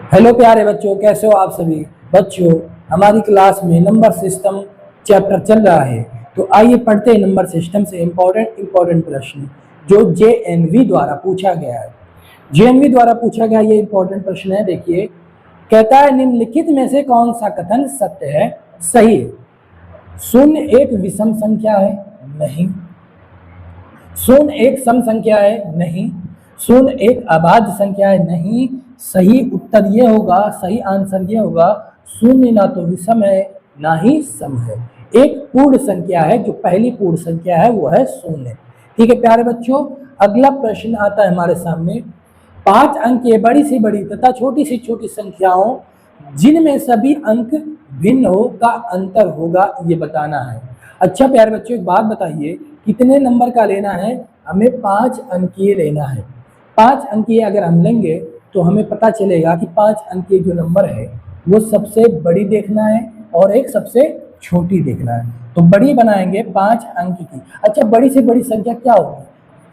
Hello प्यारे बच्चों, कैसे हो आप सभी बच्चों। हमारी क्लास में नंबर सिस्टम चैप्टर चल रहा है, तो आइए पढ़ते हैं नंबर सिस्टम से इम्पोर्टेंट प्रश्न जो जेएनवी द्वारा पूछा गया है। जेएनवी द्वारा पूछा गया ये इम्पोर्टेंट प्रश्न है। देखिए, कहता है निम्नलिखित में से कौन सा कथन सत्य है, सही है। शून्य एक विषम संख्या है, नहीं। शून्य एक सम संख्या है, नहीं। शून्य एक अभाज्य संख्या है, नहीं। सही उत्तर ये होगा, सही आंसर ये होगा, शून्य ना तो विषम है ना ही सम है। एक पूर्ण संख्या है, जो पहली पूर्ण संख्या है वो है शून्य। ठीक है प्यारे बच्चों, अगला प्रश्न आता है हमारे सामने। 5 अंक की बड़ी से बड़ी तथा छोटी से छोटी संख्याओं जिनमें सभी अंक भिन्न हो का अंतर होगा, ये बताना है। अच्छा प्यारे बच्चों, एक बात बताइए, कितने नंबर का लेना है? हमें 5 अंकीय लेना है। 5 अंकीय अगर हम लेंगे तो हमें पता चलेगा कि 5 अंकीय जो नंबर है वो सबसे बड़ी देखना है और एक सबसे छोटी देखना है। तो बड़ी बनाएंगे 5 अंक की। अच्छा, बड़ी से बड़ी संख्या क्या होगी?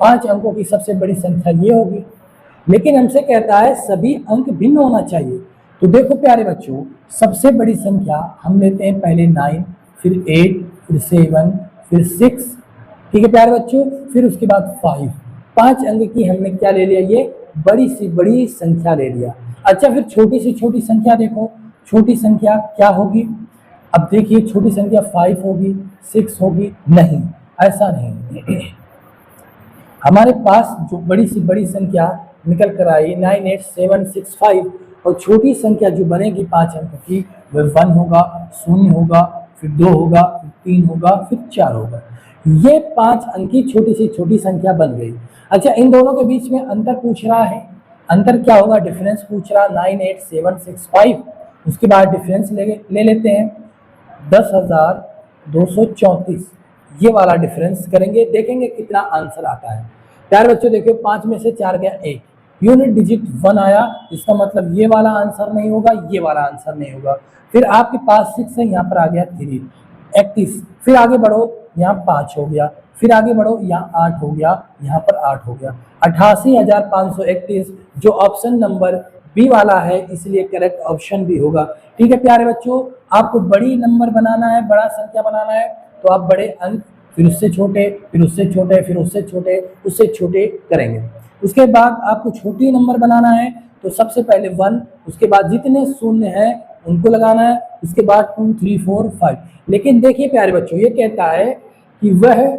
5 अंकों की सबसे बड़ी संख्या ये होगी, लेकिन हमसे कहता है सभी अंक भिन्न होना चाहिए। तो देखो प्यारे बच्चों, सबसे बड़ी संख्या हम लेते हैं पहले 9, फिर 8, फिर 7, फिर 6। ठीक है प्यारे बच्चों, फिर उसके बाद 5। 5 अंक की हमने क्या ले लिया? ये बड़ी सी बड़ी संख्या ले लिया। अच्छा, फिर छोटी सी छोटी संख्या देखो, छोटी संख्या क्या होगी? अब देखिए, छोटी संख्या 5 होगी, 6 होगी? नहीं, ऐसा नहीं। हमारे पास जो बड़ी सी बड़ी संख्या निकल कर आई 98765, और छोटी संख्या जो बनेगी 5 अंक की वह 1 होगा, 0 होगा, फिर 2 होगा, फिर 3 होगा, फिर 4 होगा। ये 5 अंक की छोटी सी छोटी संख्या बन गई। अच्छा, इन दोनों के बीच में अंतर पूछ रहा है। अंतर क्या होगा? डिफरेंस पूछ रहा। 98765, उसके बाद डिफरेंस ले लेते हैं 10,234। ये वाला डिफरेंस करेंगे, देखेंगे कितना आंसर आता है। प्यारे बच्चों देखिए, 5 में से 4 गया 1, यूनिट डिजिट 1 आया, इसका मतलब ये वाला आंसर नहीं होगा, ये वाला आंसर नहीं होगा। फिर आपके पास 6 है, यहाँ पर आ गया 3, 31। फिर आगे बढ़ो, यहाँ 5 हो गया, फिर आगे बढ़ो, यहाँ 8 हो गया, यहाँ पर 8 हो गया। 88,531 जो ऑप्शन नंबर बी वाला है, इसलिए करेक्ट ऑप्शन भी होगा। ठीक है प्यारे बच्चों, आपको बड़ी नंबर बनाना है, बड़ा संख्या बनाना है, तो आप बड़े अंक, फिर उससे छोटे, फिर उससे छोटे, फिर उससे छोटे, उससे छोटे करेंगे। उसके बाद आपको छोटी नंबर बनाना है, तो सबसे पहले 1, उसके बाद जितने शून्य हैं उनको लगाना है, उसके बाद 2, 3, 4, 5। लेकिन देखिए प्यारे बच्चों, ये कहता है कि वह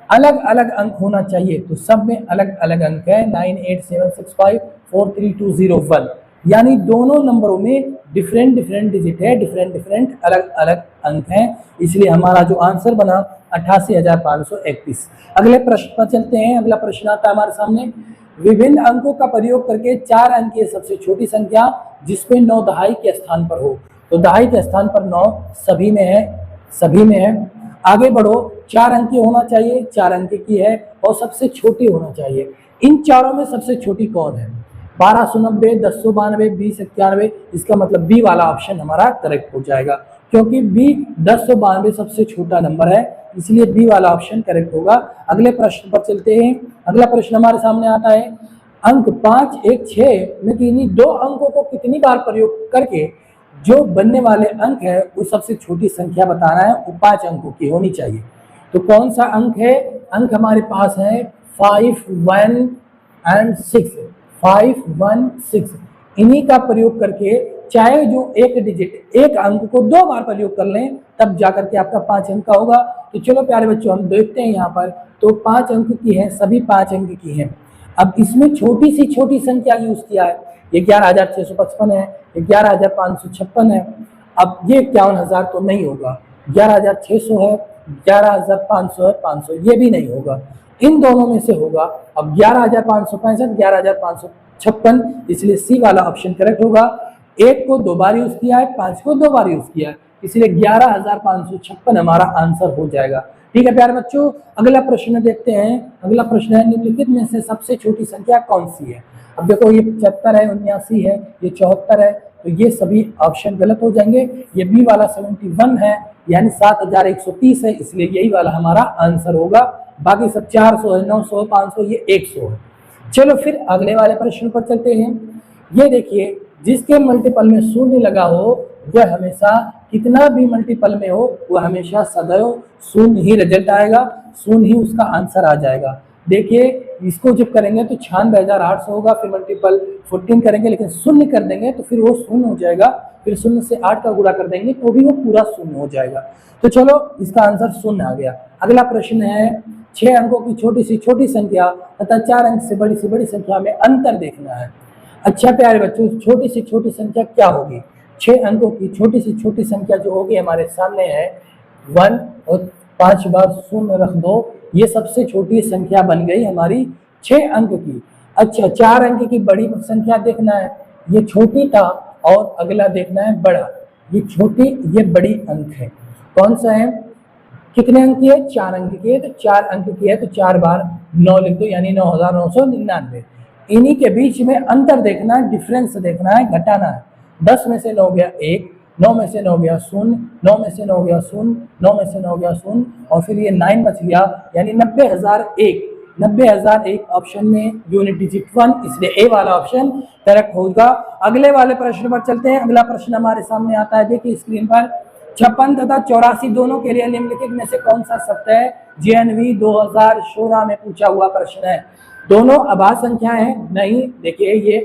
अलग अलग अंक होना चाहिए, तो सब में अलग अलग अंक है। 98765 43201, यानी दोनों नंबरों में डिफरेंट डिजिट है, डिफरेंट अलग अलग अंक हैं, इसलिए हमारा जो आंसर बना 88,531। अगले प्रश्न पर चलते हैं। अगला प्रश्न आता है हमारे सामने। विभिन्न अंकों का प्रयोग करके 4 अंक की सबसे छोटी संख्या जिसमें 9 दहाई के स्थान पर हो। तो दहाई के स्थान पर 9 सभी में है, सभी में है। आगे बढ़ो, 4 अंक की होना चाहिए, 4 अंक की है, और सबसे छोटी होना चाहिए। इन चारों में सबसे छोटी कौन है? 1290, 1092, 2091। इसका मतलब बी वाला ऑप्शन हमारा करेक्ट हो जाएगा, क्योंकि बी 1092 सबसे छोटा नंबर है, इसलिए बी वाला ऑप्शन करेक्ट होगा। अगले प्रश्न पर चलते हैं। अगला प्रश्न हमारे सामने आता है। अंक 5, 1, 6 में किन्हीं 2 अंकों को कितनी बार प्रयोग करके जो बनने वाले अंक है वो सबसे छोटी संख्या बताना है, वो 5 अंकों की होनी चाहिए। तो कौन सा अंक है? अंक हमारे पास है 5, 1 एंड 6। 5, 1, 6 इन्हीं का प्रयोग करके, चाहे जो एक डिजिट, एक अंक को 2 बार प्रयोग कर लें, तब जाकर के आपका 5 अंक का होगा। तो चलो प्यारे बच्चों, हम देखते हैं यहाँ पर, तो 5 अंक की है, सभी 5 अंक की हैं। अब इसमें छोटी सी छोटी संख्या यूज किया है, ये 11,655 है, 11,556 है। अब ये 51,000 तो नहीं होगा, 11,600 है, 11,500 है, 500 ये भी नहीं होगा, इन दोनों में से होगा। अब 11,565, 11,556, इसलिए सी वाला ऑप्शन करेक्ट होगा। 1 को 2 बार यूज किया है, 5 को 2 बार यूज किया है, इसलिए 11,556 हमारा आंसर हो जाएगा। ठीक है प्यारे बच्चों, अगला प्रश्न देखते हैं। अगला प्रश्न है, निम्नलिखित में से सबसे छोटी संख्या कौन सी है? अब देखो, ये 75 है, 79 है, ये 74 है, तो ये सभी ऑप्शन गलत हो जाएंगे। ये बी वाला 71 है, यानी 7130 है, इसलिए यही वाला हमारा आंसर होगा। बाकी सब 400 है, 900 है, 500, ये 100 है। चलो फिर अगले वाले प्रश्न पर चलते हैं। ये देखिए, जिसके मल्टीपल में शून्य लगा हो वह हमेशा, कितना भी मल्टीपल में हो, वह हमेशा सदैव शून्य ही रिजल्ट आएगा, शून्य ही उसका आंसर आ जाएगा। देखिए इसको जब करेंगे तो 96,800 होगा, फिर मल्टीपल 14 करेंगे, लेकिन शून्य कर देंगे तो फिर वो शून्य हो जाएगा, फिर शून्य से 8 का गुणा कर देंगे तो भी वो पूरा शून्य हो जाएगा। तो चलो इसका आंसर शून्य आ गया। अगला प्रश्न है 6 अंकों की छोटी सी छोटी संख्या तथा 4 अंक से बड़ी संख्या में अंतर देखना है। अच्छा प्यारे बच्चों, छोटी से छोटी संख्या क्या होगी? 6 अंकों की छोटी से छोटी संख्या जो होगी हमारे सामने है 1 और 5 बार शून्य रख दो, ये सबसे छोटी संख्या बन गई हमारी 6 अंक की। अच्छा 4 अंक की बड़ी संख्या देखना है, ये छोटी था और अगला देखना है बड़ा, ये छोटी ये बड़ी अंक है। कौन सा है? कितने अंक की है? 4 अंक की है, तो 4 अंक की है तो 4 बार 9 लिख दो, यानी 9,999। इन्हीं के बीच में अंतर देखना है, डिफरेंस देखना है, घटाना है। 10 में से 9 गया 1, 9 में से 9 गया 0, 9 में से 9 गया 0, 9 में से 9 गया 0 और फिर ये 9 बच गया, यानी 90,001। 90,001 ऑप्शन में यूनिट डिजिट 1, इसलिए ए वाला ऑप्शन करेक्ट होगा। अगले वाले प्रश्न पर चलते हैं। अगला प्रश्न हमारे सामने आता है, देखिए स्क्रीन पर, 56 तथा 84 दोनों के लिए निम्नलिखित में से कौन सा सत्य है? JNV 2016 में पूछा हुआ प्रश्न है। दोनों अभाज्य संख्या है? नहीं, देखिए ये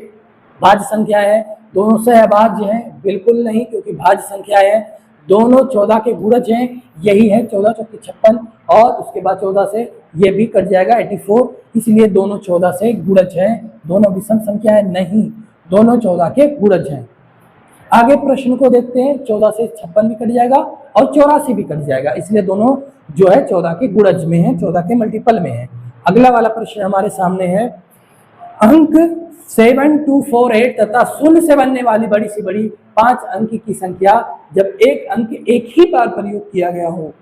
भाज्य संख्या है। दोनों से अभाज्य है? बिल्कुल नहीं, क्योंकि भाज्य संख्या है। दोनों 14 के गुणज हैं, यही है 14 चौके 56 और उसके बाद 14 से ये भी कट जाएगा 84, इसलिए दोनों 14 से गुणज हैं। दोनों विषम संख्या है? नहीं, दोनों 14 के गुणज हैं। आगे प्रश्न को देखते हैं, 14 से 56 भी कट जाएगा और 84 भी कट जाएगा, इसलिए दोनों जो है 14 के गुणज में है, 14 के मल्टीपल में है। अगला वाला प्रश्न हमारे सामने है, अंक 7248 तथा शून्य से बनने वाली बड़ी से बड़ी 5 अंक की संख्या जब एक अंक एक ही बार प्रयोग किया गया हो,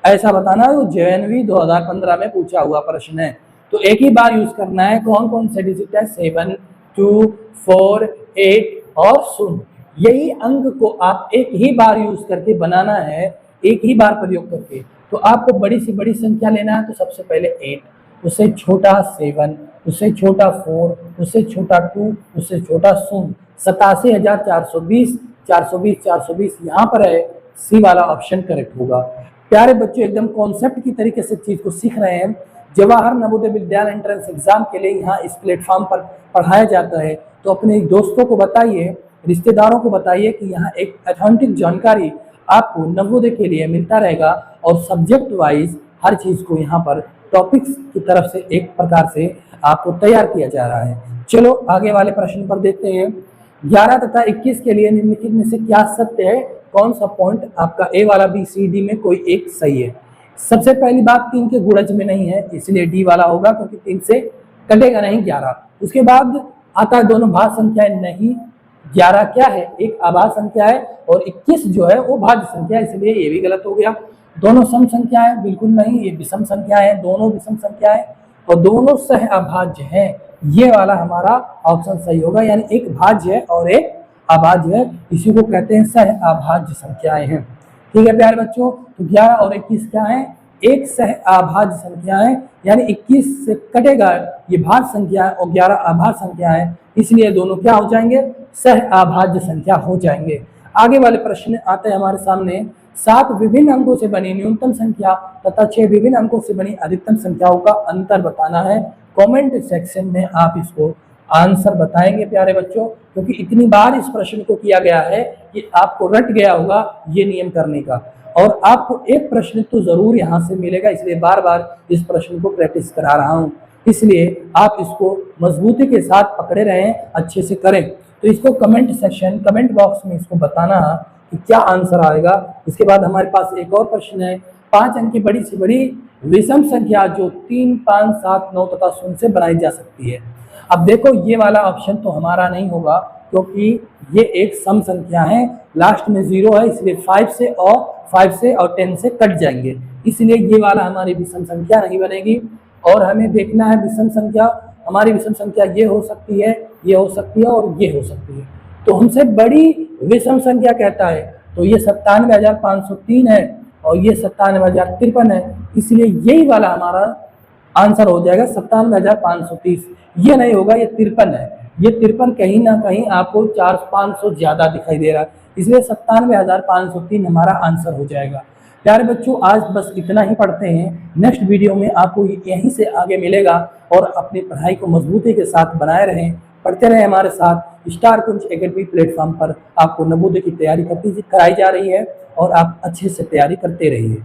ऐसा बताना है। तो JNV 2015 में पूछा हुआ प्रश्न है, तो एक ही बार यूज करना है। कौन कौन से डिजिट है? 7, 2, 4, 8 और 0। यही अंक को आप एक ही बार यूज करके बनाना है, एक ही बार प्रयोग करके। तो आपको बड़ी से बड़ी संख्या लेना है, तो सबसे पहले 8, उससे छोटा 7, उससे छोटा 4, उससे छोटा 2, उससे छोटा 0। 87,420, 420, 420 यहाँ पर है, सी वाला ऑप्शन करेक्ट होगा। प्यारे बच्चों, एकदम कॉन्सेप्ट की तरीके से चीज को सीख रहे हैं। जवाहर नवोदय विद्यालय एंट्रेंस एग्जाम के लिए यहाँ इस प्लेटफॉर्म पर पढ़ाया जाता है, तो अपने दोस्तों को बताइए, रिश्तेदारों को बताइए कि यहाँ एक ऑथेंटिक जानकारी आपको नवोदय के लिए मिलता रहेगा और सब्जेक्ट वाइज हर चीज को यहाँ पर टॉपिक्स की तरफ से एक प्रकार से आपको तैयार किया जा रहा है। चलो आगे वाले प्रश्न पर देखते हैं। 11 तथा 21 के लिए निम्नलिखित में से क्या सत्य है? कौन सा पॉइंट आपका ए वाला BCD में कोई एक सही है? सबसे पहली बात 3 के गुणज में नहीं है, इसलिए डी वाला होगा, क्योंकि 3 से कटेगा नहीं 11। उसके बाद आता है दोनों भाज्य संख्याएं, नहीं। 11 क्या है? एक अभाज्य संख्या है और 21 जो है वो भाज्य संख्या है, इसलिए ये भी गलत हो गया। दोनों सम संख्या है? बिल्कुल नहीं, ये विषम संख्या है, दोनों विषम संख्या है और दोनों सह अभाज्य हैं। ये वाला हमारा ऑप्शन सही होगा, यानी एक भाज्य है और एक अभाज्य है, इसी को कहते हैं सह अभाज्य संख्याएं हैं। ठीक है प्यारे बच्चों, तो 11 और 21 क्या है? एक सह अभाज्य संख्या है, यानी 21 से कटेगा ये भाज्य संख्या है और 11 अभाज्य संख्या है, इसलिए दोनों क्या हो जाएंगे? सह अभाज्य संख्या हो जाएंगे। आगे वाले प्रश्न आते हैं हमारे सामने, 7 विभिन्न अंकों से बनी न्यूनतम संख्या तथा 6 विभिन्न अंकों से बनी अधिकतम संख्याओं का अंतर बताना है। कमेंट सेक्शन में आप इसको आंसर बताएंगे प्यारे बच्चों, क्योंकि इतनी बार इस प्रश्न को किया गया है कि आपको रट गया होगा ये नियम करने का, और आपको एक प्रश्न तो जरूर यहाँ से मिलेगा, इसलिए बार बार इस प्रश्न को प्रैक्टिस करा रहा हूँ। इसलिए आप इसको मजबूती के साथ पकड़े रहें, अच्छे से करें। तो इसको कमेंट सेक्शन, कमेंट बॉक्स में इसको बताना कि क्या आंसर आएगा। इसके बाद हमारे पास एक और प्रश्न है, 5 अंक की बड़ी से बड़ी विषम संख्या जो 3, 5, 7, 9 तथा 0 से बनाई जा सकती है। अब देखो ये वाला ऑप्शन तो हमारा नहीं होगा, क्योंकि ये एक सम संख्या है, लास्ट में 0 है, इसलिए 5 से और 10 से कट जाएंगे, इसलिए ये वाला हमारी विषम संख्या नहीं बनेगी। और हमें देखना है विषम संख्या, हमारी विषम संख्या ये हो सकती है, ये हो सकती है और ये हो सकती है। तो हमसे बड़ी विषम संख्या कहता है, तो ये 97,503 है और ये 97,053 है, इसलिए यही वाला हमारा आंसर हो जाएगा 97,530। ये नहीं होगा, ये 53 है। ये 53 कहीं ना कहीं आपको 400-500 ज़्यादा दिखाई दे रहा है, इसलिए 97,503 हमारा आंसर हो जाएगा। प्यारे बच्चों, आज बस इतना ही पढ़ते हैं। नेक्स्ट वीडियो में आपको यहीं से आगे मिलेगा और अपनी पढ़ाई को मजबूती के साथ बनाए रहें, पढ़ते रहें हमारे साथ। स्टार कुंज एकेडमी प्लेटफॉर्म पर आपको नवोदय की तैयारी कराई जा रही है और आप अच्छे से तैयारी करते रहिए।